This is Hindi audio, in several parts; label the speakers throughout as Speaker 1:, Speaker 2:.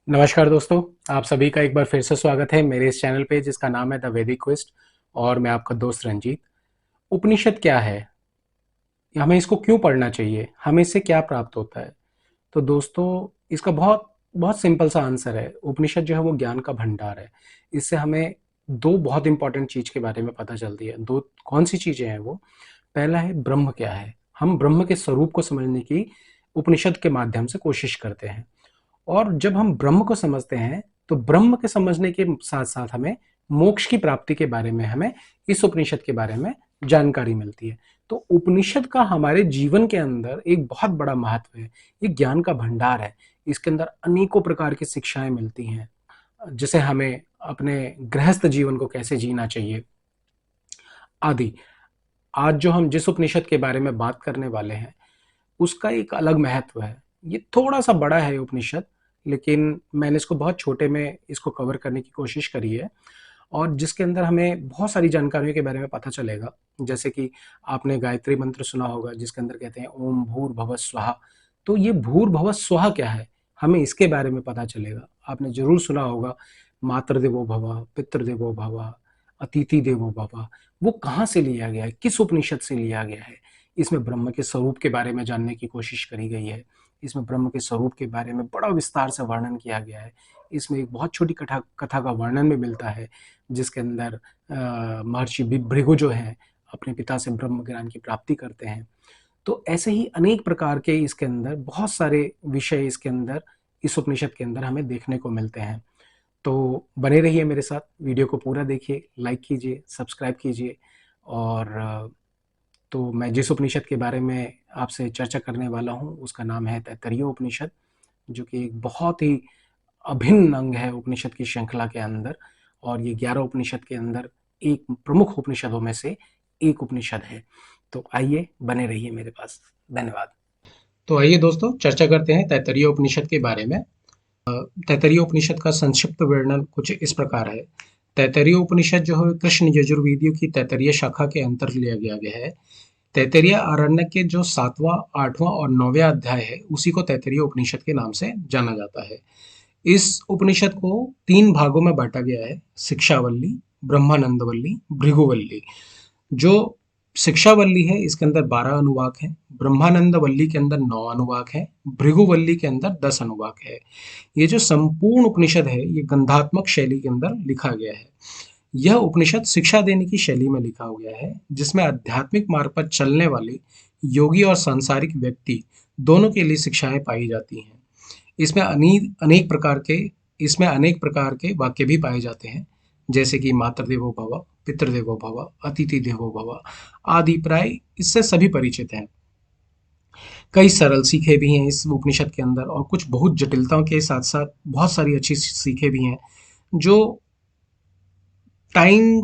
Speaker 1: नमस्कार दोस्तों, आप सभी का एक बार फिर से स्वागत है मेरे इस चैनल पे जिसका नाम है द वैदिक क्वेस्ट। और मैं आपका दोस्त रंजीत। उपनिषद क्या है? हमें इसको क्यों पढ़ना चाहिए? हमें इससे क्या प्राप्त होता है? तो दोस्तों, इसका बहुत बहुत सिंपल सा आंसर है। उपनिषद जो है वो ज्ञान का भंडार है। इससे हमें दो बहुत इंपॉर्टेंट चीज के बारे में पता चलती है। दो कौन सी चीजें हैं वो? पहला है ब्रह्म क्या है। हम ब्रह्म के स्वरूप को समझने की उपनिषद के माध्यम से कोशिश करते हैं। और जब हम ब्रह्म को समझते हैं तो ब्रह्म के समझने के साथ साथ हमें मोक्ष की प्राप्ति के बारे में हमें इस उपनिषद के बारे में जानकारी मिलती है। तो उपनिषद का हमारे जीवन के अंदर एक बहुत बड़ा महत्व है। ये ज्ञान का भंडार है। इसके अंदर अनेकों प्रकार की शिक्षाएं मिलती हैं, जैसे हमें अपने गृहस्थ जीवन को कैसे जीना चाहिए आदि। आज जो हम जिस उपनिषद के बारे में बात करने वाले हैं उसका एक अलग महत्व है। ये थोड़ा सा बड़ा है उपनिषद, लेकिन मैंने इसको बहुत छोटे में इसको कवर करने की कोशिश करी है। और जिसके अंदर हमें बहुत सारी जानकारियों के बारे में पता चलेगा। जैसे कि आपने गायत्री मंत्र सुना होगा जिसके अंदर कहते हैं ओम भूर्भुवः स्वः। तो ये भूर्भुवः स्वः क्या है, हमें इसके बारे में पता चलेगा। आपने जरूर सुना होगा मातृदेवो भव, पितृदेवो भव, अतिथि देवो भव। वो कहाँ से लिया गया है, किस उपनिषद से लिया गया है? इसमें ब्रह्म के स्वरूप के बारे में जानने की कोशिश करी गई है। इसमें ब्रह्म के स्वरूप के बारे में बड़ा विस्तार से वर्णन किया गया है। इसमें एक बहुत छोटी कथा कथा का वर्णन भी मिलता है, जिसके अंदर महर्षि भृगु जो है अपने पिता से ब्रह्म ज्ञान की प्राप्ति करते हैं। तो ऐसे ही अनेक प्रकार के इसके अंदर बहुत सारे विषय इसके अंदर इस उपनिषद के अंदर हमें देखने को मिलते हैं। तो बने रहिए मेरे साथ, वीडियो को पूरा देखिए, लाइक कीजिए, सब्सक्राइब कीजिए। और तो मैं जिस उपनिषद के बारे में आपसे चर्चा करने वाला हूँ उसका नाम है तैत्तरीय उपनिषद, जो कि एक बहुत ही अभिन्न अंग है उपनिषद की श्रृंखला के अंदर। और ये 11 उपनिषद के अंदर एक प्रमुख उपनिषदों में से एक उपनिषद है। तो आइए, बने रहिए मेरे पास। धन्यवाद। तो आइए दोस्तों, चर्चा करते हैं तैत्तरीय उपनिषद के बारे में। तैत्तरीय उपनिषद का संक्षिप्त वर्णन कुछ इस प्रकार है। तैत्तरीय उपनिषद जो है कृष्ण यजुर्वेदियों की तैत्तरीय शाखा के अंतर लिया गया है। तैत्तरीय आरण्यक के जो 7वां, 8वां और 9वें अध्याय है उसी को तैत्तरीय उपनिषद के नाम से जाना जाता है। इस उपनिषद को 3 भागों में बांटा गया है: शिक्षावल्ली, ब्रह्मानंदवल्ली, भृगुवल्ली। जो शिक्षावल्ली है इसके अंदर 12 अनुवाक हैं, ब्रह्मानंदवल्ली के अंदर 9 अनुवाक हैं, भृगुवल्ली के अंदर 10 अनुवाक है। ये जो संपूर्ण उपनिषद है ये गंधात्मक शैली के अंदर लिखा गया है। यह उपनिषद शिक्षा देने की शैली में लिखा गया है, जिसमें आध्यात्मिक मार्ग पर चलने वाले योगी और सांसारिक व्यक्ति दोनों के लिए शिक्षाएं पाई जाती हैं। इसमें अनेक अनेक प्रकार के इसमें अनेक प्रकार के वाक्य भी पाए जाते हैं, जैसे कि मातृदेवो भव, पितृदेवो भव, अतिथि देवो भव आदि। प्राय इससे सभी परिचित हैं। कई सरल सीखे भी हैं इस उपनिषद के अंदर, और कुछ बहुत जटिलताओं के साथ साथ बहुत सारी अच्छी सीखे भी हैं, जो टाइम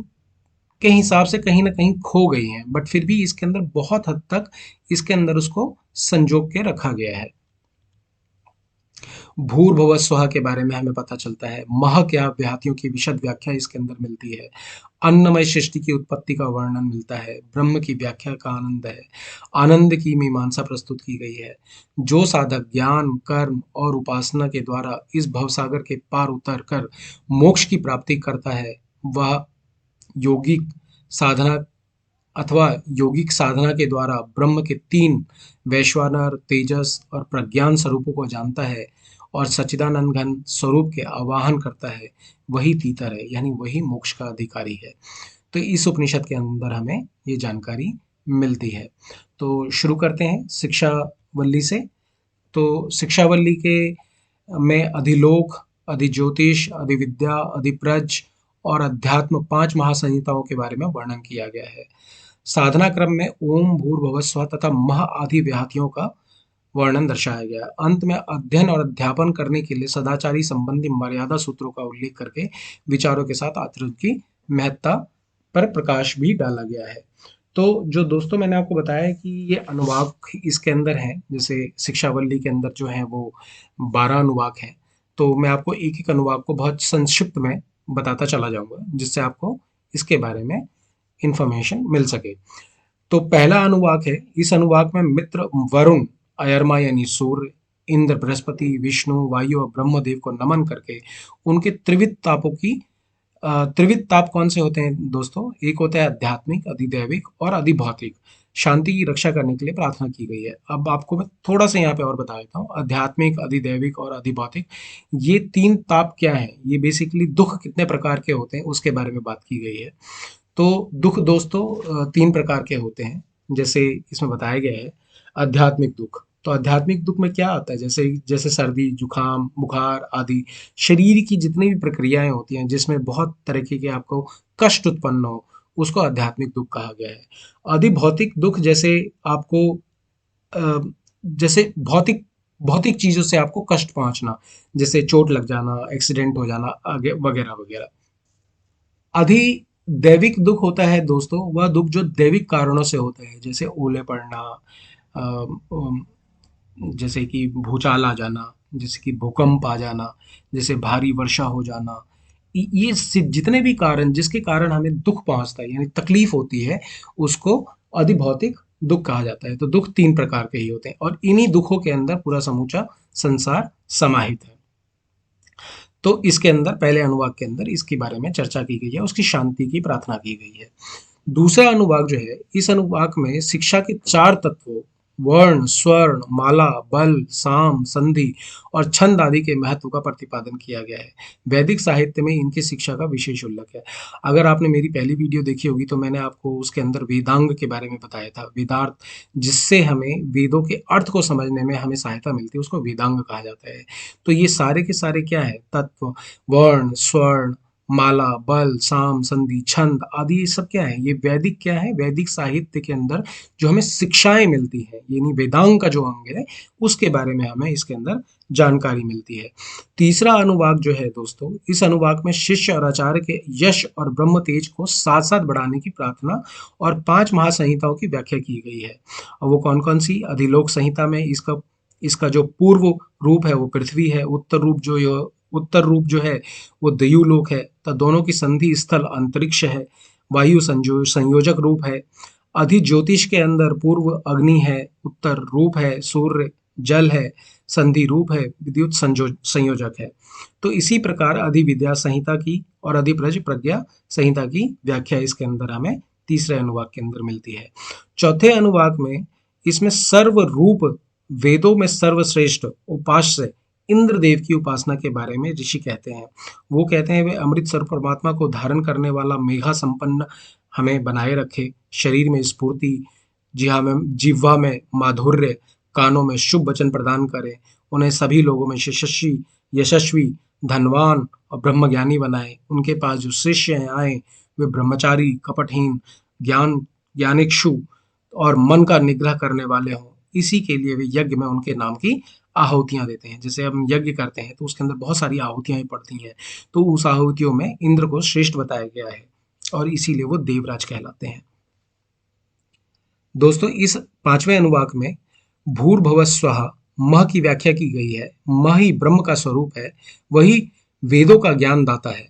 Speaker 1: के हिसाब से कहीं ना कहीं खो गई हैं, बट फिर भी इसके अंदर बहुत हद तक इसके अंदर उसको संजो के रखा गया है। भूर्भुवः स्वः के बारे में हमें पता चलता है। मह क्या व्याहतियों की विशद व्याख्या इसके अंदर मिलती है। अन्नमय सृष्टि की उत्पत्ति का वर्णन मिलता है। ब्रह्म की व्याख्या का आनंद है। आनंद की मीमांसा प्रस्तुत की गई है। जो साधक ज्ञान, कर्म और उपासना के द्वारा इस भवसागर के पार उतर कर मोक्ष की प्राप्ति करता है, वह योगिक साधना योगिक साधना के द्वारा ब्रह्म के 3 वैश्वानर, तेजस और प्रज्ञान स्वरूपों को जानता है और सच्चिदानंद घन स्वरूप के आवाहन करता है, वही तीतर है, यानी वही मोक्ष का अधिकारी है। तो इस उपनिषद के अंदर हमें ये जानकारी मिलती है। तो शुरू करते हैं शिक्षावल्ली से। तो शिक्षावल्ली के में अधिलोक, अधिज्योतिष, अधिविद्या, अधिप्रज और अध्यात्म 5 महासंहिताओं के बारे में वर्णन किया गया है। साधना क्रम में ओम भूर्भुवः स्वः तथा मह आदि व्याहतियों का वर्णन दर्शाया गया। अंत में अध्ययन और अध्यापन करने के लिए सदाचारी संबंधी मर्यादा सूत्रों का उल्लेख करके विचारों के साथ आचरण की महत्ता पर प्रकाश भी डाला गया है। तो जो दोस्तों मैंने आपको बताया कि ये अनुवाक इसके अंदर हैं, जैसे शिक्षावल्ली के अंदर जो है वो 12 अनुवाक हैं। तो मैं आपको एक एक अनुवाक को बहुत संक्षिप्त में बताता चला जाऊंगा, जिससे आपको इसके बारे में इंफॉर्मेशन मिल सके। तो पहला अनुवाक है, इस अनुवाक में मित्र वरुण, अयरमा यानी सूर्य, इंद्र, बृहस्पति, विष्णु, वायु और ब्रह्मदेव को नमन करके उनके त्रिविध तापों की त्रिविध ताप कौन से होते हैं दोस्तों? एक होता है आध्यात्मिक, अधिदैविक और अधिभौतिक। शांति की रक्षा करने के लिए प्रार्थना की गई है। अब आपको मैं थोड़ा सा यहाँ पे और बता देता हूँ। आध्यात्मिक, अधिदैविक और अधिभौतिक, ये तीन ताप क्या है? ये बेसिकली दुख कितने प्रकार के होते हैं उसके बारे में बात की गई है। तो दुख दोस्तों तीन प्रकार के होते हैं, जैसे इसमें बताया गया है। आध्यात्मिक दुख, तो आध्यात्मिक दुख में क्या आता है? जैसे जैसे सर्दी, जुकाम, बुखार आदि शरीर की जितनी भी प्रक्रियाएं होती हैं जिसमें बहुत तरीके के आपको कष्ट उत्पन्न हो, उसको आध्यात्मिक दुख कहा गया है। अधिभौतिक दुख जैसे आपको जैसे भौतिक भौतिक चीजों से आपको कष्ट पहुंचना, जैसे चोट लग जाना, एक्सीडेंट हो जाना आगे वगैरह वगैरह। अधिदैविक दुख होता है दोस्तों, वह दुख जो दैविक कारणों से होता है, जैसे ओले पड़ना, अ, अम, जैसे कि भूचाल आ जाना, जैसे कि भूकंप आ जाना, जैसे भारी वर्षा हो जाना। ये जितने भी कारण जिसके कारण हमें दुख पहुंचता है यानी तकलीफ होती है, उसको अधिभौतिक दुख कहा जाता है। तो दुख तीन प्रकार के ही होते हैं और इन्हीं दुखों के अंदर पूरा समूचा संसार समाहित है। तो इसके अंदर पहले अनुवाक के अंदर इसके बारे में चर्चा की गई है, उसकी शांति की प्रार्थना की गई है। दूसरा अनुवाक जो है, इस अनुवाक में शिक्षा के चार तत्वों वर्ण, स्वर्ण, माला, बल, साम, संधि और छंद आदि के महत्व का प्रतिपादन किया गया है। वैदिक साहित्य में इनकी शिक्षा का विशेष उल्लेख है। अगर आपने मेरी पहली वीडियो देखी होगी तो मैंने आपको उसके अंदर वेदांग के बारे में बताया था। वेदार्थ, जिससे हमें वेदों के अर्थ को समझने में हमें सहायता मिलती है, उसको वेदांग कहा जाता है। तो ये सारे के सारे क्या है? तत्व, वर्ण, स्वर्ण, माला, बल, साम, संधि, छंद आदि, ये सब क्या है? ये वैदिक क्या है? वैदिक साहित्य के अंदर जो हमें शिक्षाएं मिलती हैं, यानी वेदांग का जो अंग है, उसके बारे में हमें इसके अंदर जानकारी मिलती है। तीसरा अनुवाक जो है दोस्तों, इस अनुवाक में शिष्य और आचार्य के यश और ब्रह्म तेज को साथ साथ बढ़ाने की प्रार्थना और 5 महासंहिताओं की व्याख्या की गई है। और वो कौन कौन सी? अधिलोक संहिता में इसका इसका जो पूर्व रूप है वो पृथ्वी है, उत्तर रूप जो है वो दयुलोक है, तो दोनों की संधि स्थल अंतरिक्ष है। वायु संयोजक रूप है। अधि ज्योतिष के अंदर पूर्व अग्नि है, उत्तर रूप है सूर्य, जल है, संधि रूप है, विद्युत संयोजक है। तो इसी प्रकार अधिविद्या संहिता की और अधिप्रज प्रज्ञा संहिता की व्याख्या इसके अंदर हमें तीसरे अनुवाक के अंदर मिलती है। चौथे अनुवाक में इसमें सर्व रूप, वेदों में सर्वश्रेष्ठ उपास्य इंद्रदेव की उपासना के बारे में ऋषि कहते हैं। वो कहते हैं वे अमृत स्वरूप परमात्मा को धारण करने वाला मेघा संपन्न हमें बनाए रखे, शरीर में स्फूर्ति, जिह्वा में माधुर्य, कानों में शुभ वचन प्रदान करे, उन्हें सभी लोगों में यशस्वी, धनवान और ब्रह्मज्ञानी बनाए। उनके पास जो शिष्य हैं आए, वे ब्रह्मचारी, कपटहीन, ज्ञानिक्षु और मन का निग्रह करने वाले हों। इसी के लिए वे यज्ञ में उनके नाम की आहुतियां देते हैं। जैसे हम यज्ञ करते हैं तो उसके अंदर बहुत सारी आहुतियां ही पड़ती हैं, तो उस आहुतियों में इंद्र को श्रेष्ठ बताया गया है और इसीलिए वो देवराज कहलाते हैं। दोस्तों, इस पांचवें अनुवाक में भूर्भुवः स्वः मह की व्याख्या की गई है। मह ही ब्रह्म का स्वरूप है, वही वेदों का ज्ञान दाता है।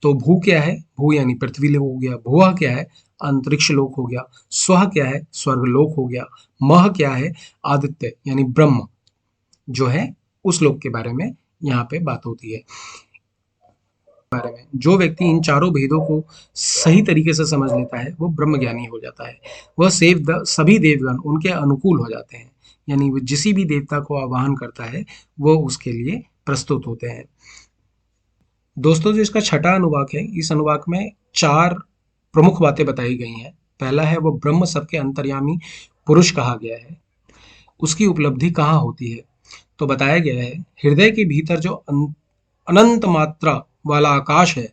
Speaker 1: तो भू क्या है? भू यानी पृथ्वी लोक हो गया। भुवः क्या है? अंतरिक्ष लोक हो गया। स्वः क्या है? स्वर्ग लोक हो गया। मह क्या है? आदित्य यानी ब्रह्म जो है, उस लोक के बारे में यहाँ पे बात होती है। बारे में जो व्यक्ति इन चारों भेदों को सही तरीके से समझ लेता है वो ब्रह्मज्ञानी हो जाता है। वह सभी देवगण उनके अनुकूल हो जाते हैं, यानी वो जिसी भी देवता को आवाहन करता है वो उसके लिए प्रस्तुत होते हैं। दोस्तों, जो इसका छठा अनुवाक है, इस अनुवाक में चार प्रमुख बातें बताई गई हैं। पहला है वो ब्रह्म सबके अंतर्यामी पुरुष कहा गया है। उसकी उपलब्धि कहाँ होती है? तो बताया गया है हृदय के भीतर जो अनंत मात्रा वाला आकाश है,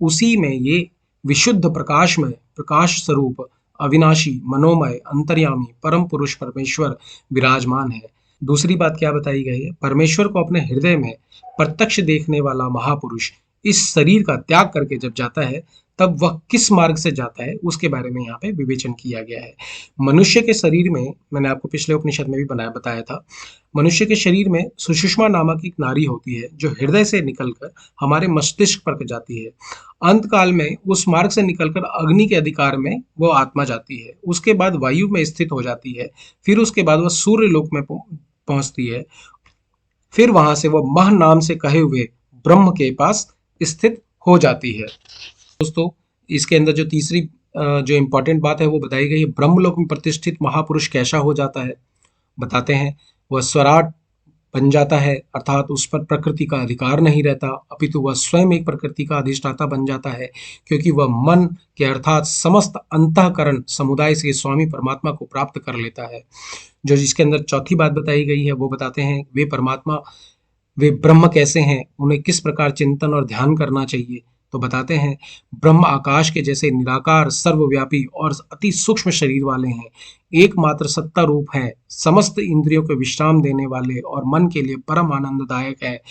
Speaker 1: उसी में ये विशुद्ध प्रकाश में प्रकाश स्वरूप अविनाशी, मनोमय, अंतर्यामी परम पुरुष परमेश्वर विराजमान है। दूसरी बात क्या बताई गई है? परमेश्वर को अपने हृदय में प्रत्यक्ष देखने वाला महापुरुष इस शरीर का त्याग करके जब जाता है, तब वह किस मार्ग से जाता है उसके बारे में यहाँ पे विवेचन किया गया है। मनुष्य के शरीर में, मैंने आपको पिछले उपनिषद में भी बताया था, मनुष्य के शरीर में सुषुम्ना नामक एक नाड़ी होती है जो हृदय से निकलकर हमारे मस्तिष्क पर जाती है। अंत काल में उस मार्ग से निकलकर अग्नि के अधिकार में वो आत्मा जाती है, उसके बाद वायु में स्थित हो जाती है, फिर उसके बाद वह सूर्य लोक में पहुंचती है फिर वहां से वह मह नाम से कहे हुए ब्रह्म के पास स्थित हो जाती है। दोस्तों, इसके अंदर जो तीसरी जो इम्पोर्टेंट बात है वो बताई गई है। ब्रह्मलोक में प्रतिष्ठित महापुरुष कैसा हो जाता है, बताते हैं। वह स्वराट बन जाता है, अर्थात उस पर प्रकृति का अधिकार नहीं रहता, अपितु वह स्वयं एक प्रकृति का अधिष्ठाता बन जाता है, क्योंकि वह मन के अर्थात समस्त अंतःकरण समुदाय से स्वामी परमात्मा को प्राप्त कर लेता है। जो जिसके अंदर चौथी बात बताई गई है वो बताते हैं, वे परमात्मा, वे ब्रह्म कैसे हैं, उन्हें किस प्रकार चिंतन और ध्यान करना चाहिए। तो बताते हैं, ब्रह्म आकाश के जैसे निराकार, सर्वव्यापी और अति सूक्ष्म शरीर वाले हैं, एकमात्र सत्ता रूप है, समस्त इंद्रियों को विश्राम देने वाले और मन के लिए परम आनंददायक है,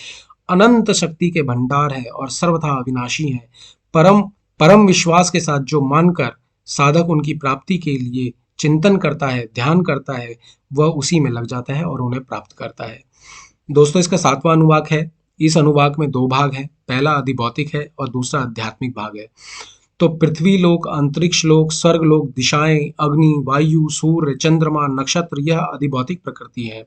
Speaker 1: अनंत शक्ति के भंडार है और सर्वथा अविनाशी है। परम परम विश्वास के साथ जो मानकर साधक उनकी प्राप्ति के लिए चिंतन करता है, ध्यान करता है, वह उसी में लग जाता है और उन्हें प्राप्त करता है। दोस्तों, इसका 7वां अनुवाक है। इस अनुवाक में 2 भाग हैं, पहला अधिभौतिक है और दूसरा आध्यात्मिक भाग है। तो पृथ्वी लोक, अंतरिक्ष लोक, स्वर्ग लोक, दिशाएं, अग्नि, वायु, सूर्य, चंद्रमा, नक्षत्र, यह अधिभौतिक प्रकृति है।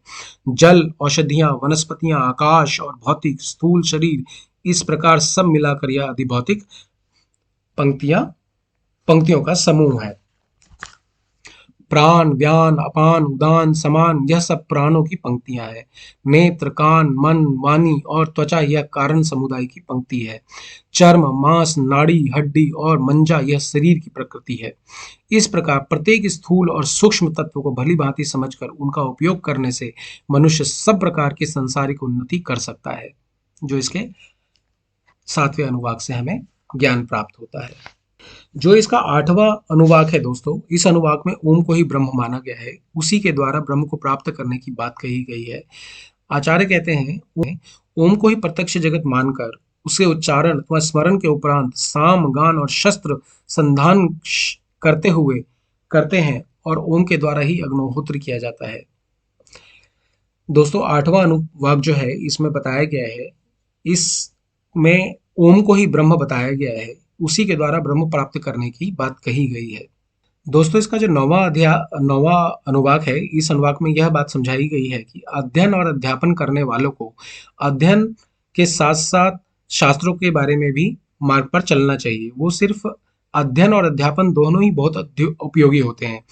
Speaker 1: जल, औषधियां, वनस्पतियां, आकाश और भौतिक स्थूल शरीर, इस प्रकार सब मिलाकर यह अधिभौतिक पंक्तियों का समूह है। प्राण, व्यान, अपान, उदान, समान, यह सब प्राणों की पंक्तियां हैं। नेत्र, कान, मन, वाणी और त्वचा, यह कारण समुदाय की पंक्ति है। चर्म, मांस, नाड़ी, हड्डी और मंजा, यह शरीर की प्रकृति है। इस प्रकार प्रत्येक स्थूल और सूक्ष्म तत्व को भली भांति समझकर उनका उपयोग करने से मनुष्य सब प्रकार की सांसारिक उन्नति कर सकता है, जो इसके 7वें अनुवाक से हमें ज्ञान प्राप्त होता है। जो इसका 8वां अनुवाक है दोस्तों, इस अनुवाक में ओम को ही ब्रह्म माना गया है, उसी के द्वारा ब्रह्म को प्राप्त करने की बात कही गई है। आचार्य कहते हैं, ओम को ही प्रत्यक्ष जगत मानकर उसके उच्चारण व स्मरण के उपरांत साम, गान और शस्त्र संधान करते हैं और ओम के द्वारा ही अग्निहोत्र किया जाता है। दोस्तों, 8वां अनुवाक जो है इसमें बताया गया है, इसमें ओम को ही ब्रह्म बताया गया है, उसी के द्वारा ब्रह्म प्राप्त करने की बात कही गई है। दोस्तों, इसका जो 9वां अनुवाक है, इस अनुवाक में यह बात समझाई गई है कि अध्ययन और अध्यापन करने वालों को अध्ययन के साथ साथ शास्त्रों के बारे में भी मार्ग पर चलना चाहिए। वो सिर्फ अध्ययन और अध्यापन दोनों ही बहुत उपयोगी होते हैं।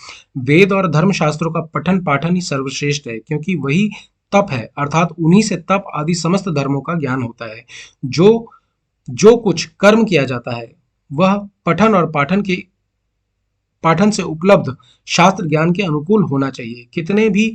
Speaker 1: वेद और धर्म शास्त्रों का पठन पाठन ही सर्वश्रेष्ठ है, क्योंकि वही तप है, अर्थात उन्हीं से तप आदि समस्त धर्मों का ज्ञान होता है। जो कुछ कर्म किया जाता है वह पठन और पाठन से उपलब्ध शास्त्र ज्ञान के अनुकूल होना चाहिए। कितने भी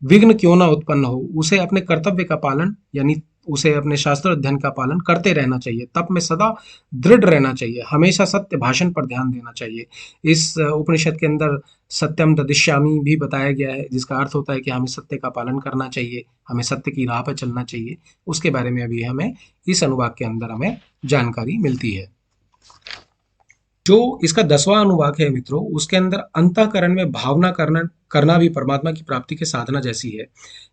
Speaker 1: विघ्न क्यों ना उत्पन्न हो, उसे अपने कर्तव्य का पालन, यानी उसे अपने शास्त्र अध्ययन का पालन करते रहना चाहिए। तप में सदा दृढ़ रहना चाहिए, हमेशा सत्य भाषण पर ध्यान देना चाहिए। इस उपनिषद के अंदर सत्यम ददिश्यामि भी बताया गया है, जिसका अर्थ होता है कि हमें सत्य का पालन करना चाहिए, हमें सत्य की राह पर चलना चाहिए। उसके बारे में अभी हमें इस अनुवाक के अंदर हमें जानकारी मिलती है। जो इसका 10वां अनुवाक है मित्रों, उसके अंदर अंतःकरण में भावना करना भी परमात्मा की प्राप्ति के साधना जैसी है,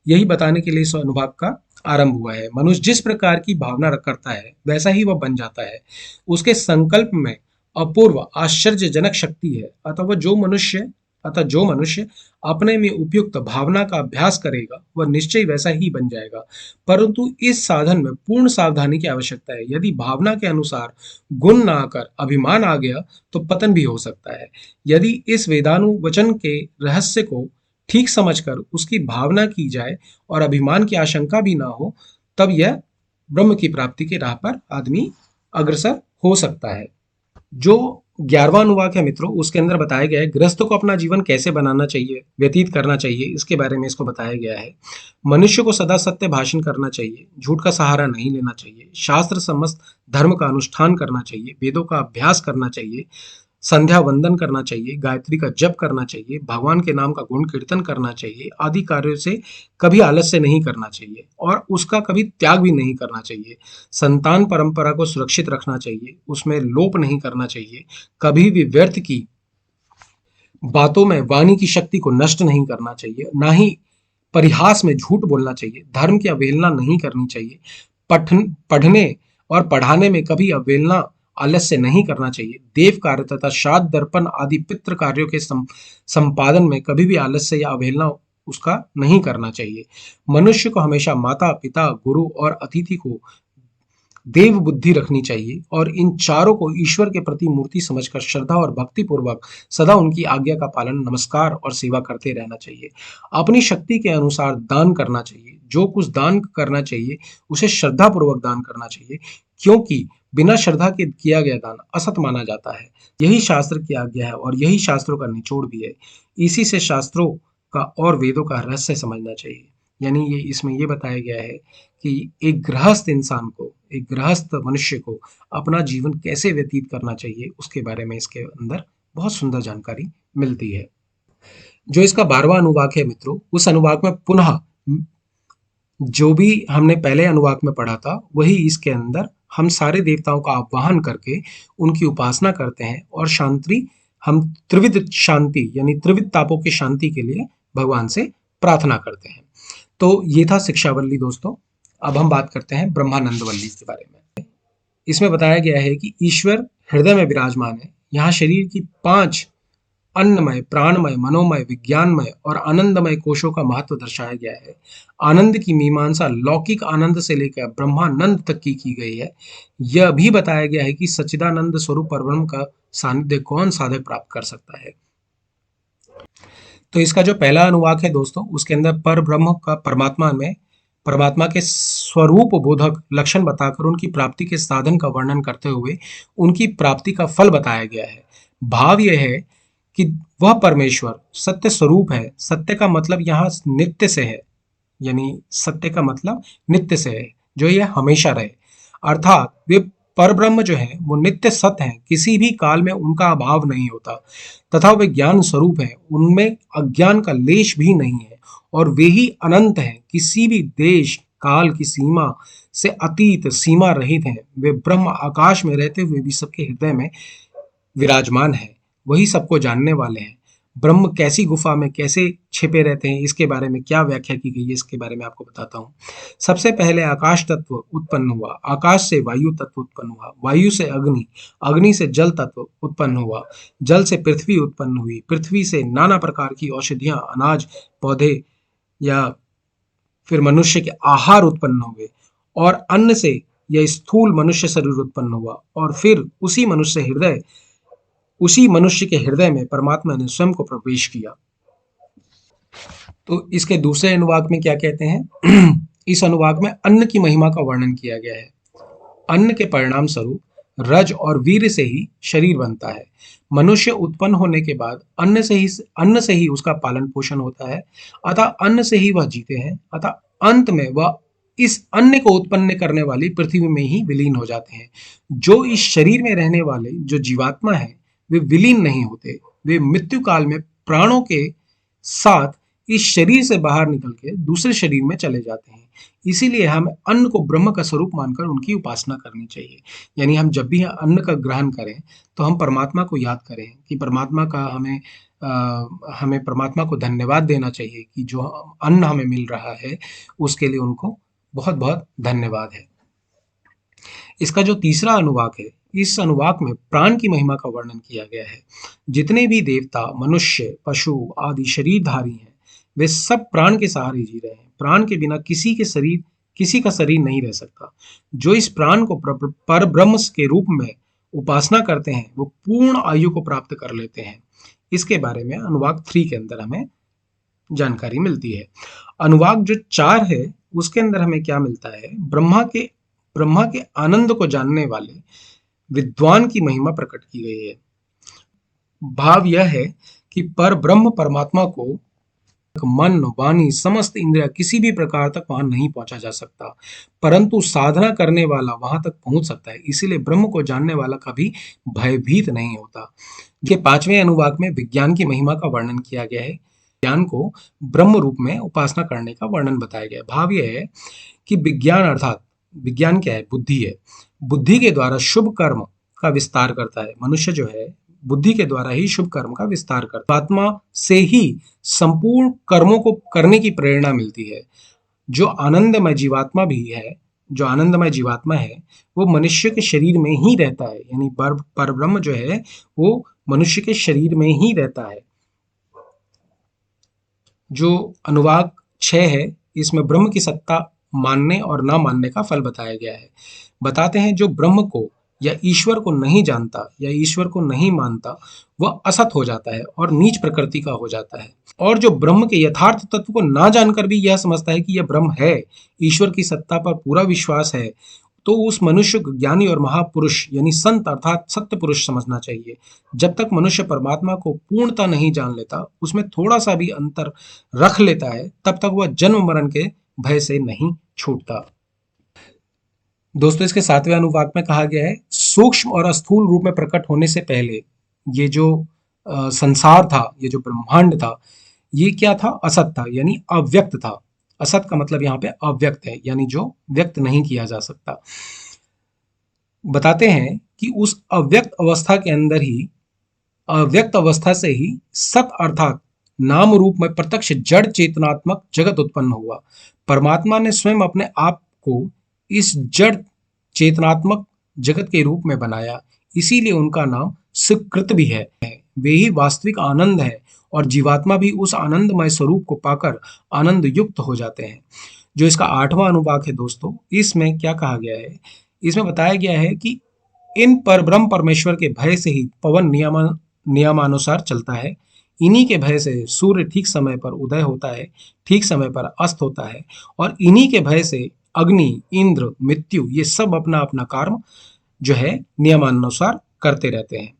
Speaker 1: यही बताने के लिए इस अनुवाक का आरंभ हुआ है। मनुष्य जिस प्रकार की भावना करता है वैसा ही वह बन जाता है। उसके संकल्प में अपूर्व आश्चर्यजनक शक्ति है। अतः जो मनुष्य अपने में उपयुक्त भावना का अभ्यास करेगा वह निश्चय वैसा ही बन जाएगा। परंतु इस साधन में पूर्ण सावधानी की आवश्यकता है। यदि भावना के अनुसार गुण न आकर अभिमान आ गया तो पतन भी हो सकता है। यदि इस वेदानुवचन के रहस्य को ठीक समझकर उसकी भावना की जाए और अभिमान की आशंका भी ना हो, तब यह ब्रह्म की प्राप्ति के राह पर आदमी अग्रसर हो सकता है। जो 11वां अनुवाक है मित्रों, उसके अंदर बताया गया है गृहस्थ को अपना जीवन कैसे बनाना चाहिए, व्यतीत करना चाहिए, इसके बारे में इसको बताया गया है। मनुष्य को सदा सत्य भाषण करना चाहिए, झूठ का सहारा नहीं लेना चाहिए, शास्त्र समस्त धर्म का अनुष्ठान करना चाहिए, वेदों का अभ्यास करना चाहिए, संध्या वंदन करना चाहिए, गायत्री का जप करना चाहिए, भगवान के नाम का गुण कीर्तन करना चाहिए, आदि कार्यों से कभी आलस्य नहीं करना चाहिए और उसका कभी त्याग भी नहीं करना चाहिए। संतान परंपरा को सुरक्षित रखना चाहिए, उसमें लोप नहीं करना चाहिए, कभी भी व्यर्थ की बातों में वाणी की शक्ति को नष्ट नहीं करना चाहिए, ना ही परिहास में झूठ बोलना चाहिए, धर्म की अवहेलना नहीं करनी चाहिए, पढ़ने और पढ़ाने में कभी अवहेलना आलस्य नहीं करना चाहिए, देव कार्य तथा श्राद्ध दर्पण आदि पितृ कार्यों के संपादन में कभी भी आलस्य या अवहेलना उसका नहीं करना चाहिए। मनुष्य को हमेशा माता, पिता, गुरु और अतिथि को देव बुद्धि रखनी चाहिए और इन चारों को ईश्वर के प्रति मूर्ति समझकर श्रद्धा और भक्ति पूर्वक सदा उनकी आज्ञा का पालन, नमस्कार और सेवा करते रहना चाहिए। अपनी शक्ति के अनुसार दान करना चाहिए। जो कुछ दान करना चाहिए उसे श्रद्धा पूर्वक दान करना चाहिए, क्योंकि बिना श्रद्धा के किया गया दान असत माना जाता है। यही शास्त्र की आज्ञा है और यही शास्त्रों का निचोड़ भी है। इसी से शास्त्रों का और वेदों का रहस्य समझना चाहिए। यानी ये इसमें ये बताया गया है कि एक गृहस्थ इंसान को, एक गृहस्थ मनुष्य को अपना जीवन कैसे व्यतीत करना चाहिए उसके बारे में इसके अंदर बहुत सुंदर जानकारी मिलती है। जो इसका 12वां अनुवाक है मित्रों, उस अनुवाक में पुनः जो भी हमने पहले अनुवाक में पढ़ा था वही इसके अंदर हम सारे देवताओं का आह्वान करके उनकी उपासना करते हैं और शांति, हम त्रिविध शांति यानी त्रिविध तापों की शांति के लिए भगवान से प्रार्थना करते हैं। तो ये था शिक्षावल्ली दोस्तों। अब हम बात करते हैं ब्रह्मानंद वल्ली के बारे में। इसमें बताया गया है कि ईश्वर हृदय में विराजमान है। यहाँ शरीर की 5 अन्नमय, प्राणमय, मनोमय, विज्ञानमय और आनंदमय कोशों का महत्व दर्शाया गया है। आनंद की मीमांसा लौकिक आनंद से लेकर ब्रह्मानंद तक की गई है। यह भी बताया गया है कि सच्चिदानंद स्वरूप परब्रह्म का सानिध्य कौन साधक प्राप्त कर सकता है। तो इसका जो पहला अनुवाक है दोस्तों, उसके अंदर पर ब्रह्म का परमात्मा के स्वरूप बोधक लक्षण बताकर उनकी प्राप्ति के साधन का वर्णन करते हुए उनकी प्राप्ति का फल बताया गया है। भाव यह है कि वह परमेश्वर सत्य स्वरूप है। सत्य का मतलब यहाँ नित्य से है, यानी सत्य का मतलब नित्य से है, जो यह हमेशा रहे। अर्थात वे परब्रह्म जो है वो नित्य सत्य है, किसी भी काल में उनका अभाव नहीं होता तथा वे ज्ञान स्वरूप है, उनमें अज्ञान का लेश भी नहीं है और वे ही अनंत हैं, किसी भी देश काल की सीमा से अतीत, सीमा रहित हैं। वे ब्रह्म आकाश में रहते हुए भी सबके हृदय में विराजमान है, वही सबको जानने वाले हैं। ब्रह्म कैसी गुफा में कैसे छिपे रहते हैं, इसके बारे में क्या व्याख्या की गई है, इसके बारे में आपको बताता हूँ। सबसे पहले आकाश तत्व उत्पन्न हुआ, आकाश से वायु तत्व उत्पन्न हुआ, वायु से अग्नि, अग्नि से जल तत्व उत्पन्न हुआ, जल से पृथ्वी उत्पन्न हुई, पृथ्वी से नाना प्रकार की औषधियां, अनाज, पौधे या फिर मनुष्य के आहार उत्पन्न हुए और अन्न से यह स्थूल मनुष्य शरीर उत्पन्न हुआ और फिर उसी मनुष्य के हृदय में परमात्मा ने स्वयं को प्रवेश किया। तो इसके दूसरे अनुवाक में क्या कहते हैं इस अनुवाक में अन्न की महिमा का वर्णन किया गया है। अन्न के परिणाम स्वरूप रज और वीर से ही शरीर बनता है। मनुष्य उत्पन्न होने के बाद अन्न से ही उसका पालन पोषण होता है, अतः अन्न से ही वह जीते हैं, अतः अंत में वह इस अन्न को उत्पन्न करने वाली पृथ्वी में ही विलीन हो जाते हैं। जो इस शरीर में रहने वाले जो जीवात्मा है वे विलीन नहीं होते, वे मृत्यु काल में प्राणों के साथ इस शरीर से बाहर निकल के दूसरे शरीर में चले जाते हैं। इसीलिए हम अन्न को ब्रह्म का स्वरूप मानकर उनकी उपासना करनी चाहिए। यानी हम जब भी अन्न का ग्रहण करें तो हम परमात्मा को याद करें कि परमात्मा का हमें परमात्मा को धन्यवाद देना चाहिए कि जो अन्न हमें मिल रहा है उसके लिए उनको बहुत बहुत धन्यवाद है। इसका जो तीसरा अनुवाक है, इस अनुवाक में प्राण की महिमा का वर्णन किया गया है। जितने भी देवता, मनुष्य, पशु आदि शरीरधारी हैं वे सब प्राण के सहारे जी रहे हैं। प्राण के बिना किसी का शरीर नहीं रह सकता। जो इस प्राण को पर ब्रह्म के रूप में उपासना करते हैं वो पूर्ण आयु को प्राप्त कर लेते हैं। इसके बारे में अनुवाक 3 के अंदर हमें जानकारी मिलती है। अनुवाक जो 4 है उसके अंदर हमें क्या मिलता है, ब्रह्मा के आनंद को जानने वाले विद्वान की महिमा प्रकट की गई है। भाव यह है कि पर ब्रह्म परमात्मा को मन, वाणी, समस्त इंद्रिया किसी भी प्रकार तक वहां नहीं पहुंचा जा सकता, परंतु साधना करने वाला वहां तक पहुंच सकता है। इसीलिए ब्रह्म को जानने वाला कभी भयभीत नहीं होता। ये 5वें अनुवाक में विज्ञान की महिमा का वर्णन किया गया है। विज्ञान को ब्रह्म रूप में उपासना करने का वर्णन बताया गया है। भाव यह है कि विज्ञान क्या है, बुद्धि है। बुद्धि के द्वारा शुभ कर्म का विस्तार करता है। मनुष्य जो है बुद्धि के द्वारा ही शुभ कर्म का विस्तार करता है। आत्मा से ही संपूर्ण कर्मों को करने की प्रेरणा मिलती है। जो आनंदमय जीवात्मा है वो मनुष्य के शरीर में ही रहता है, यानी परब्रह्म जो है वो मनुष्य के शरीर में ही रहता है। जो अनुवाक 6 है, इसमें ब्रह्म की सत्ता मानने और ना मानने का फल बताया गया है। बताते हैं जो ब्रह्म को या ईश्वर को नहीं जानता या ईश्वर को नहीं मानता, वह असत हो जाता है और नीच प्रकृति का हो जाता है। और जो ब्रह्म के यथार्थ तत्व को ना जानकर भी यह समझता है कि यह ब्रह्म है, ईश्वर की सत्ता पर पूरा विश्वास है, तो उस मनुष्य को ज्ञानी और महापुरुष यानी संत अर्थात सत्य पुरुष समझना चाहिए। जब तक मनुष्य परमात्मा को पूर्णतः नहीं जान लेता, उसमें थोड़ा सा भी अंतर रख लेता है, तब तक वह जन्म मरण के भय से नहीं छूटता। दोस्तों, इसके 7वें अनुवाक में कहा गया है, सूक्ष्म और स्थूल रूप में प्रकट होने से पहले ये जो संसार था, ये जो ब्रह्मांड था, ये क्या था? असत था, यानी अव्यक्त था। असत का मतलब यहाँ पे अव्यक्त है, यानी जो व्यक्त नहीं किया जा सकता। बताते हैं कि उस अव्यक्त अवस्था के अंदर ही, अव्यक्त अवस्था से ही सत अर्थात नाम रूप में प्रत्यक्ष जड़ चेतनात्मक जगत उत्पन्न हुआ। परमात्मा ने स्वयं अपने आप को इस जड़ चेतनात्मक जगत के रूप में बनाया, इसीलिए उनका नाम सुकृत भी है। वे ही वास्तविक आनंद है और जीवात्मा भी उस आनंदमय स्वरूप को पाकर आनंद युक्त हो जाते हैं। जो इसका 8वां अनुवाक है दोस्तों, इसमें क्या कहा गया है? इसमें बताया गया है कि इन पर ब्रह्म परमेश्वर के भय से ही पवन नियमानुसार चलता है। इन्हीं के भय से सूर्य ठीक समय पर उदय होता है, ठीक समय पर अस्त होता है, और इन्हीं के भय से अग्नि, इंद्र, मृत्यु ये सब अपना अपना कर्म जो है नियमानुसार करते रहते हैं।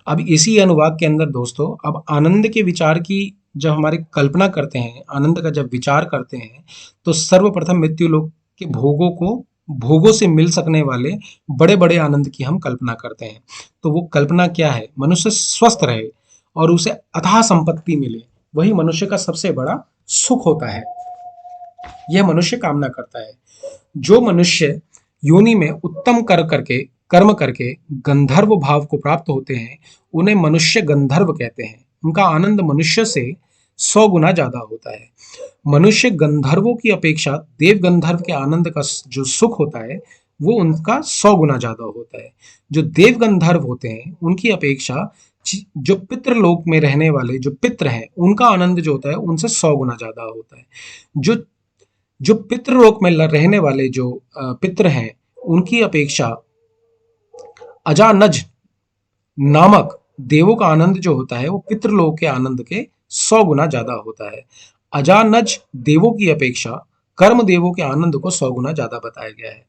Speaker 1: अब इसी अनुवाद के अंदर दोस्तों, अब आनंद के विचार की जब हमारी कल्पना करते हैं, आनंद का जब विचार करते हैं, तो सर्वप्रथम मृत्यु लोक के भोगों से मिल सकने वाले बड़े बड़े आनंद की हम कल्पना करते हैं। तो वो कल्पना क्या है? मनुष्य स्वस्थ रहे और उसे अथाह संपत्ति मिले, वही मनुष्य का सबसे बड़ा सुख होता है। यह मनुष्य कामना करता है। जो मनुष्य योनि में उत्तम कर्म करके गंधर्व भाव को प्राप्त होते हैं, उन्हें मनुष्य गंधर्व कहते हैं। उनका आनंद मनुष्य से 100 गुना ज्यादा होता है। मनुष्य गंधर्वों की अपेक्षा देव गंधर्व के आनंद का जो सुख होता है, वो उनका 100 गुना ज्यादा होता है। जो देव गंधर्व होते हैं, उनकी अपेक्षा जो पितृलोक में रहने वाले जो पितृ हैं, उनका आनंद जो होता है उनसे 100 गुना ज्यादा होता है। जो जो पितृलोक में रहने वाले जो पितृ हैं, उनकी अपेक्षा अजानज नामक देवों का आनंद जो होता है, वो पितृलोक के आनंद के 100 गुना ज्यादा होता है। अजानज देवों की अपेक्षा कर्म देवों के आनंद को 100 गुना ज्यादा बताया गया है।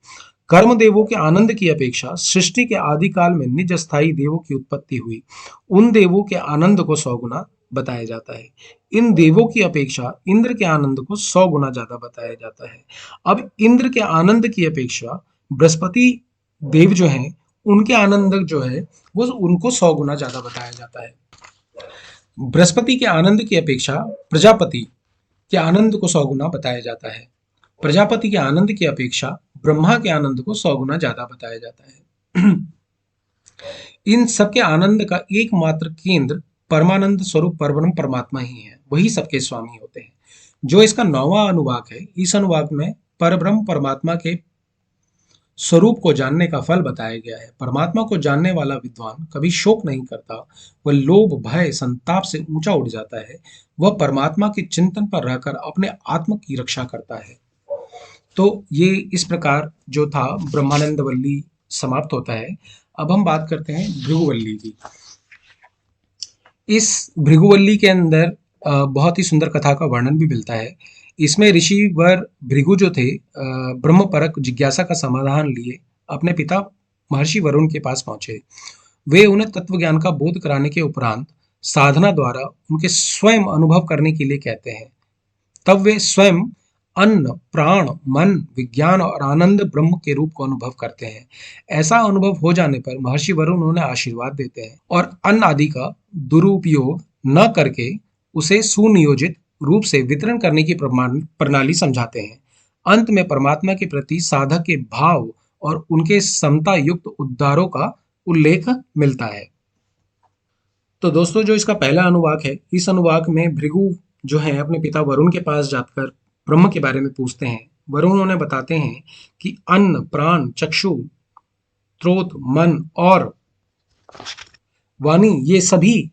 Speaker 1: कर्म देवों के आनंद की अपेक्षा सृष्टि के आदि काल में निज स्थायी देवों की उत्पत्ति हुई, उन देवों के आनंद को 100 गुना बताया जाता है। इन देवों की अपेक्षा इंद्र के आनंद को 100 गुना ज्यादा बताया जाता है। अब इंद्र के आनंद की अपेक्षा बृहस्पति देव जो हैं, उनके आनंद जो है वो उनको 100 गुना ज्यादा बताया जाता है। बृहस्पति के आनंद की अपेक्षा प्रजापति के आनंद को 100 गुना बताया जाता है। प्रजापति के आनंद की अपेक्षा ब्रह्मा के आनंद को 100 गुना ज्यादा बताया जाता है। इन सबके आनंद का एकमात्र केंद्र परमानंद स्वरूप परब्रह्म परमात्मा ही है, वही सबके स्वामी होते हैं। जो इसका 9वां अनुवाक है, इस अनुवाक में परब्रह्म परमात्मा के स्वरूप को जानने का फल बताया गया है। परमात्मा को जानने वाला विद्वान कभी शोक नहीं करता, वह लोभ, भय, संताप से ऊंचा उठ जाता है। वह परमात्मा के चिंतन पर रहकर अपने आत्म की रक्षा करता है। तो ये इस प्रकार जो था ब्रह्मानंद वल्ली समाप्त होता है। अब हम बात करते हैं भृगुवल्ली की। इस भृगुवल्ली के अंदर बहुत ही सुंदर कथा का वर्णन भी मिलता है। इसमें ऋषिवर भृगु जो थे, ब्रह्म परक जिज्ञासा का समाधान लिए अपने पिता महर्षि वरुण के पास पहुंचे। वे उन्हें तत्व ज्ञान का बोध कराने के उपरांत साधना द्वारा उनके स्वयं अनुभव करने के लिए कहते हैं। तब वे स्वयं अन्न, प्राण, मन, विज्ञान और आनंद ब्रह्म के रूप को अनुभव करते हैं। ऐसा अनुभव हो जाने पर महर्षि वरुण उन्हें आशीर्वाद देते हैं और अन्न आदि का दुरुपयोग न करके उसे सुनियोजित रूप से वितरण करने की प्रणाली समझाते हैं। अंत में परमात्मा के प्रति साधक के भाव और उनके समता युक्त उद्गारों का उल्लेख मिलता है। तो दोस्तों, जो इसका पहला अनुवाक है, इस अनुवाक में भृगु जो है अपने पिता वरुण के पास जाकर ब्रह्म के बारे में पूछते हैं। वरुण उन्हें बताते हैं कि अन्न, प्राण, चक्षु, स्रोत, मन और वाणी ये सभी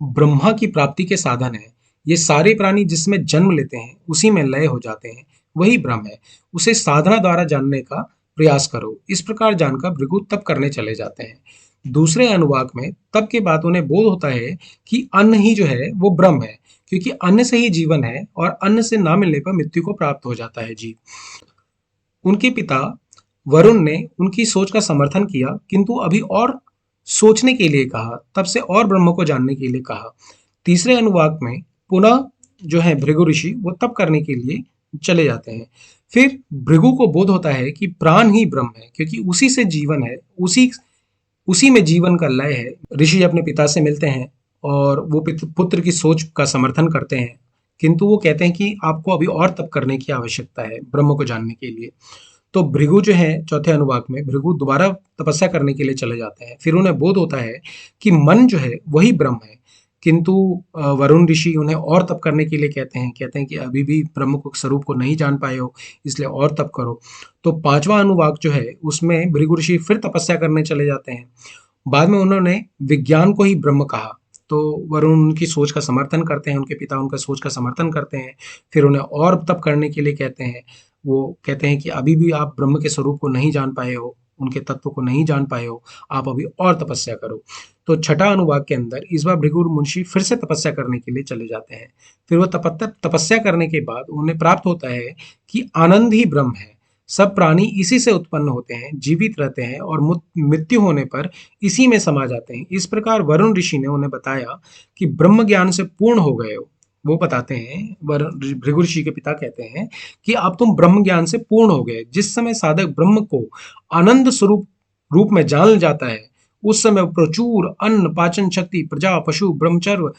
Speaker 1: ब्रह्मा की प्राप्ति के साधन हैं। ये सारे प्राणी जिसमें जन्म लेते हैं उसी में लय हो जाते हैं, वही ब्रह्म है। उसे साधना द्वारा जानने का प्रयास करो। इस प्रकार जानकर भृगु तप करने चले जाते हैं। दूसरे अनुवाक में तप के बाद उन्हें बोध होता है कि अन्न ही जो है वो ब्रह्म है, क्योंकि अन्न से ही जीवन है और अन्न से ना मिलने पर मृत्यु को प्राप्त हो जाता है जीव। उनके पिता वरुण ने उनकी सोच का समर्थन किया, किंतु अभी और सोचने के लिए कहा, तब से और ब्रह्म को जानने के लिए कहा। तीसरे अनुवाक में पुनः जो है भृगु ऋषि वो तप करने के लिए चले जाते हैं। फिर भृगु को बोध होता है कि प्राण ही ब्रह्म है, क्योंकि उसी से जीवन है, उसी उसी में जीवन का लय है। ऋषि अपने पिता से मिलते हैं और वो पुत्र की सोच का समर्थन करते हैं, किंतु वो कहते हैं कि आपको अभी और तप करने की आवश्यकता है ब्रह्म को जानने के लिए। तो भृगु जो है चौथे अनुवाक में भृगु दोबारा तपस्या करने के लिए चले जाते हैं। फिर उन्हें बोध होता है कि मन जो है वही ब्रह्म है, किंतु वरुण ऋषि उन्हें और तप करने के लिए कहते हैं कि अभी भी ब्रह्म को स्वरूप को नहीं जान पाए हो, इसलिए और तप करो। तो पांचवा अनुवाक जो है उसमें भृगु ऋषि फिर तपस्या करने चले जाते हैं। बाद में उन्होंने विज्ञान को ही ब्रह्म कहा, तो वरुण उनकी सोच का समर्थन करते हैं, उनके पिता उनका सोच का समर्थन करते हैं। फिर उन्हें और तप करने के लिए कहते हैं। वो कहते हैं कि अभी भी आप ब्रह्म के स्वरूप को नहीं जान पाए हो, उनके तत्व को नहीं जान पाए हो, आप अभी और तपस्या करो। तो छठा अनुवाक के अंदर इस बार भृगु मुंशी फिर से तपस्या करने के लिए चले जाते हैं। फिर वो तपस्या करने के बाद उन्हें प्राप्त होता है कि आनंद ही ब्रह्म है, सब प्राणी इसी से उत्पन्न होते हैं, जीवित रहते हैं और मृत्यु होने पर इसी में समा जाते हैं। इस प्रकार वरुण ऋषि ने उन्हें बताया कि ब्रह्म ज्ञान से पूर्ण हो गए हो। वो बताते हैं, भृगु ऋषि के पिता कहते हैं कि अब तुम ब्रह्म ज्ञान से पूर्ण हो गए। जिस समय साधक ब्रह्म को आनंद स्वरूप रूप में जान जाता है, उस समय प्रचुर अन्न, पाचन शक्ति, प्रजा, पशु, ब्रह्मचर्य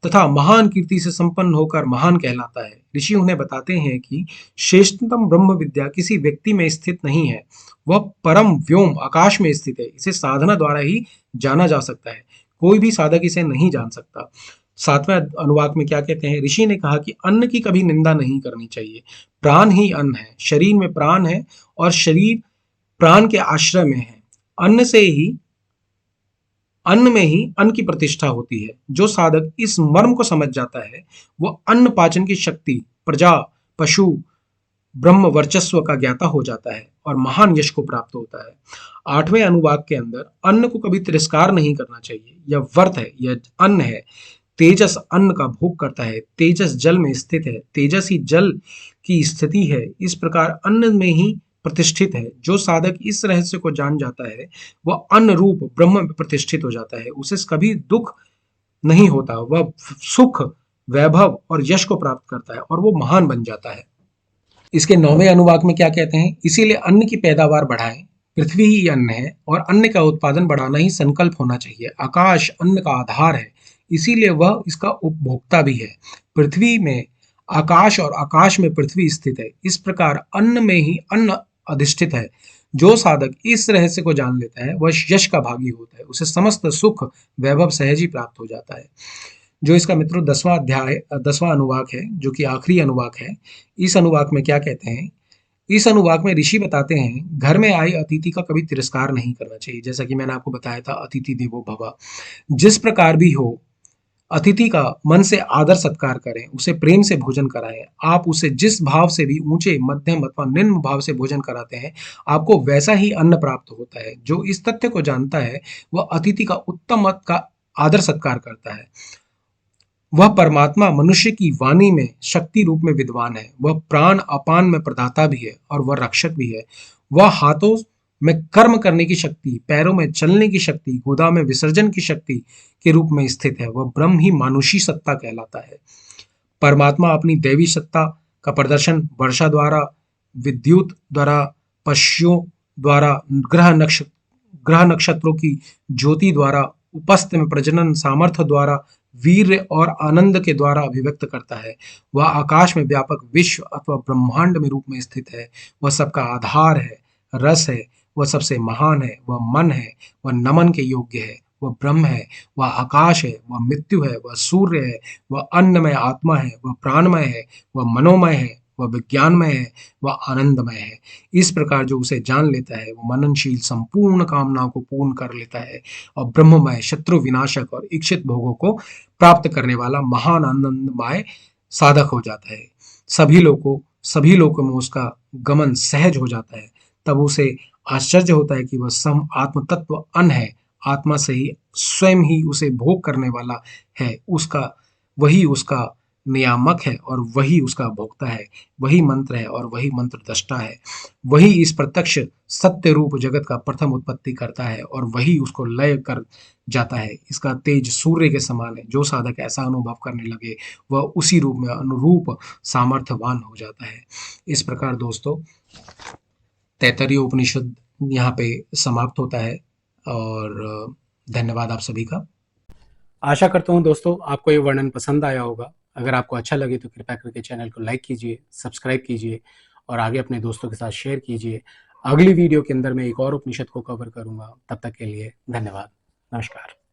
Speaker 1: तथा महान कीर्ति से संपन्न होकर महान कहलाता है। ऋषि उन्हें बताते हैं कि श्रेष्ठतम ब्रह्म विद्या किसी व्यक्ति में स्थित नहीं है, वह परम व्योम आकाश में स्थित है। इसे साधना द्वारा ही जाना जा सकता है, कोई भी साधक इसे नहीं जान सकता। सातवें अनुवाक में क्या कहते हैं? ऋषि ने कहा कि अन्न की कभी निंदा नहीं करनी चाहिए। प्राण ही अन्न है, शरीर में प्राण है और शरीर प्राण के आश्रय में है। अन्न में ही अन्न की प्रतिष्ठा होती है। जो साधक इस मर्म को समझ जाता है, वह अन्न पाचन की शक्ति, प्रजा, पशु, ब्रह्म वर्चस्व का ज्ञाता हो जाता है और महान यश को प्राप्त होता है। आठवें अनुवाक के अंदर अन्न को कभी तिरस्कार नहीं करना चाहिए। यह वर्त है, यह अन्न है। तेजस अन्न का भोग करता है, तेजस जल में स्थित है, तेजस ही जल की स्थिति है। इस प्रकार अन्न में ही प्रतिष्ठित है। जो साधक इस रहस्य को जान जाता है, वह अन्न रूप ब्रह्म में प्रतिष्ठित हो जाता है। उसे कभी दुख नहीं होता, वह सुख, वैभव और यश को प्राप्त करता है और वो महान बन जाता है। इसके नौवें अनुवाक में क्या कहते हैं? इसीलिए अन्न की पैदावार बढ़ाएं। पृथ्वी ही अन्न है और अन्न का उत्पादन बढ़ाना ही संकल्प होना चाहिए। आकाश अन्न का आधार है, इसीलिए वह इसका उपभोक्ता भी है। पृथ्वी में आकाश और आकाश में पृथ्वी स्थित है। इस प्रकार अन्न में ही अन्न अधिष्ठित है। जो साधक इस रहस्य को जान लेता है, वह यश का भागी होता है। उसे समस्त सुख वैभव सहज ही प्राप्त हो जाता है। जो इसका मित्रों 10वां अनुवाक है, जो कि आखिरी अनुवाक है। इस अनुवाक में क्या कहते हैं? इस अनुवाक में ऋषि बताते हैं, घर में आए अतिथि का कभी तिरस्कार नहीं करना चाहिए। जैसा कि मैंने आपको बताया था, अतिथि देवो भव। जिस प्रकार भी हो, अतिथि का मन से आदर सत्कार करें, उसे प्रेम से भोजन कराएं। आप उसे जिस भाव से भी ऊंचे, मध्यम अथवा निम्न भाव से भोजन कराते हैं, आपको वैसा ही अन्न प्राप्त होता है। जो इस तथ्य को जानता है, वह अतिथि का उत्तम मत का आदर सत्कार करता है। वह परमात्मा मनुष्य की वाणी में शक्ति रूप में विद्वान है। वह प्राण अपान में प्रदाता भी है और वह रक्षक भी है। वह हाथों में कर्म करने की शक्ति, पैरों में चलने की शक्ति, गोदा में विसर्जन की शक्ति के रूप में स्थित है। वह ब्रह्म ही मानुषी सत्ता कहलाता है। परमात्मा अपनी दैवी सत्ता का प्रदर्शन वर्षा द्वारा, विद्युत द्वारा, पशुओं द्वारा, ग्रह नक्षत्रों की ज्योति द्वारा, उपस्थ में प्रजनन सामर्थ्य द्वारा, वीर्य और आनंद के द्वारा अभिव्यक्त करता है। वह आकाश में व्यापक विश्व अथवा ब्रह्मांड में रूप में स्थित है। वह सबका आधार है, रस है, वह सबसे महान है, वह मन है, वह नमन के योग्य है, वह ब्रह्म है, वह आकाश है, वह मृत्यु है, वह सूर्य है, वह अन्नमय आत्मा है, वह प्राणमय है, वह मनोमय है,
Speaker 2: वह विज्ञानमय है, वह आनंदमय है। इस प्रकार जो उसे जान लेता है, वो मननशील संपूर्ण कामनाओं को पूर्ण कर लेता है और ब्रह्ममय, शत्रु विनाशक और इच्छित भोगों को प्राप्त करने वाला महान आनंदमय साधक हो जाता है। सभी लोगों में उसका गमन सहज हो जाता है। तब उसे आश्चर्य होता है कि वह सम आत्म तत्व अन है, आत्मा से ही स्वयं ही उसे भोग करने वाला है, वही उसका नियामक है और वही उसका भोक्ता है, वही मंत्र है और वही मंत्र दृष्टा है, वही इस प्रत्यक्ष सत्य रूप जगत का प्रथम उत्पत्ति करता है और वही उसको लय कर जाता है। इसका तेज सूर्य के समान है। जो साधक ऐसा अनुभव करने लगे, वह उसी रूप में अनुरूप सामर्थ्यवान हो जाता है। इस प्रकार दोस्तों, तैत्तरीय उपनिषद यहाँ पे समाप्त होता है। और धन्यवाद आप सभी का।
Speaker 1: आशा करता हूँ दोस्तों आपको ये वर्णन पसंद आया होगा। अगर आपको अच्छा लगे तो कृपया करके चैनल को लाइक कीजिए, सब्सक्राइब कीजिए और आगे अपने दोस्तों के साथ शेयर कीजिए। अगली वीडियो के अंदर मैं एक और उपनिषद को कवर करूँगा। तब तक के लिए धन्यवाद। नमस्कार।